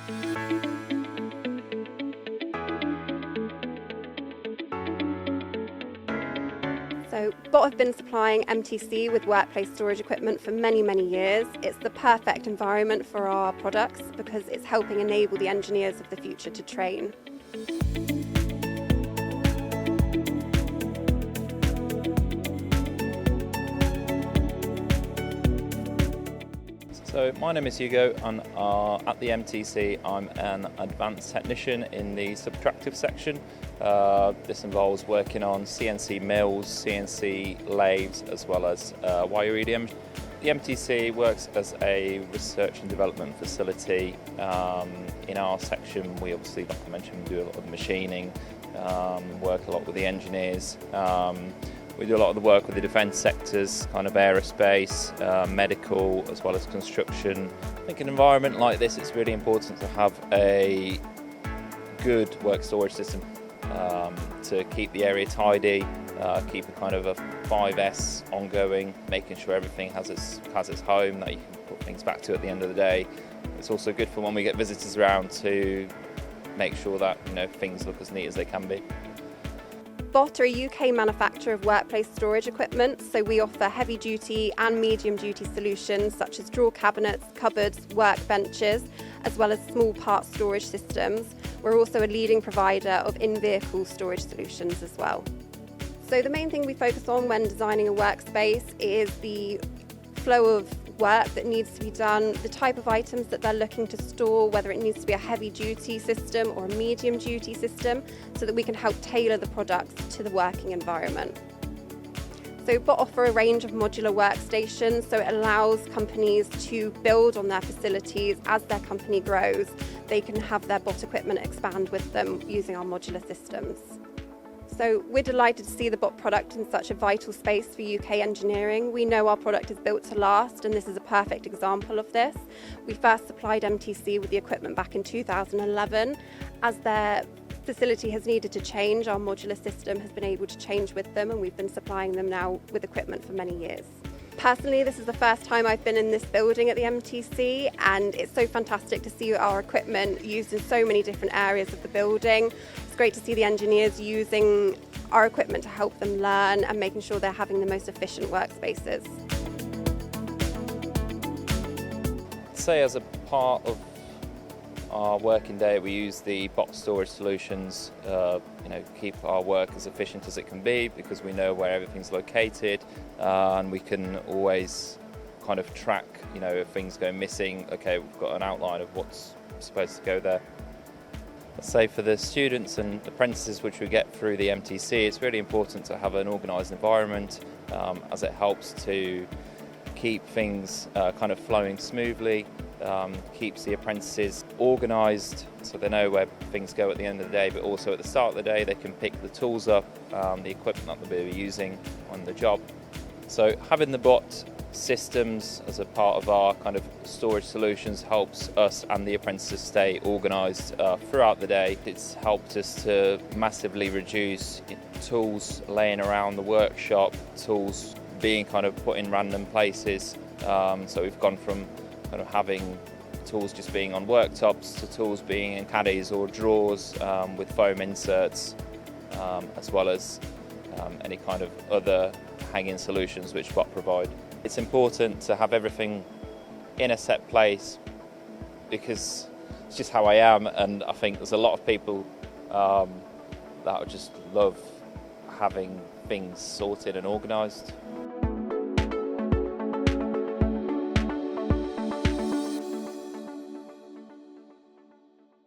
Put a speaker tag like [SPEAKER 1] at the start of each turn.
[SPEAKER 1] So Bott have been supplying MTC with workplace storage equipment for many, many years. It's the perfect environment for our products because it's helping enable the engineers of the future to train.
[SPEAKER 2] So my name is Hugo, and at the MTC I'm an advanced technician in the subtractive section. This involves working on CNC mills, CNC lathes, as well as wire EDM. The MTC works as a research and development facility. In our section we obviously, like I mentioned, do a lot of machining, work a lot with the engineers. We do a lot of the work with the defence sectors, kind of aerospace, medical, as well as construction. I think in an environment like this, it's really important to have a good work storage system to keep the area tidy, keep a kind of a 5S ongoing, making sure everything has its home that you can put things back to at the end of the day. It's also good for when we get visitors around to make sure that things look as neat as they can be.
[SPEAKER 1] Bott are a UK manufacturer of workplace storage equipment, so we offer heavy duty and medium duty solutions such as drawer cabinets, cupboards, workbenches, as well as small part storage systems. We're also a leading provider of in-vehicle storage solutions as well. So the main thing we focus on when designing a workspace is the flow of work that needs to be done, the type of items that they're looking to store, whether it needs to be a heavy duty system or a medium duty system, so that we can help tailor the products to the working environment. So Bott offer a range of modular workstations, so it allows companies to build on their facilities as their company grows. They can have their Bott equipment expand with them using our modular systems. So we're delighted to see the Bott product in such a vital space for UK engineering. We know our product is built to last, and this is a perfect example of this. We first supplied MTC with the equipment back in 2011. As their facility has needed to change, our modular system has been able to change with them, and we've been supplying them now with equipment for many years. Personally, this is the first time I've been in this building at the MTC, and it's so fantastic to see our equipment used in so many different areas of the building. It's great to see the engineers using our equipment to help them learn and making sure they're having the most efficient workspaces.
[SPEAKER 2] I'd say as a part of our working day, we use the Bott storage solutions, keep our work as efficient as it can be, because we know where everything's located, and we can always kind of track, if things go missing, okay, we've got an outline of what's supposed to go there. I'd say for the students and apprentices which we get through the MTC, it's really important to have an organised environment, as it helps to keep things kind of flowing smoothly, keeps the apprentices organised so they know where things go at the end of the day, but also at the start of the day they can pick the tools up, the equipment that they'll be using on the job. So having the Bott systems as a part of our kind of storage solutions helps us and the apprentices stay organised throughout the day. It's helped us to massively reduce tools laying around the workshop, tools being kind of put in random places. So we've gone from kind of having tools just being on worktops to tools being in caddies or drawers with foam inserts, as well as any kind of other hanging solutions which Bott provide. It's important to have everything in a set place because it's just how I am, and I think there's a lot of people that just love having things sorted and organised.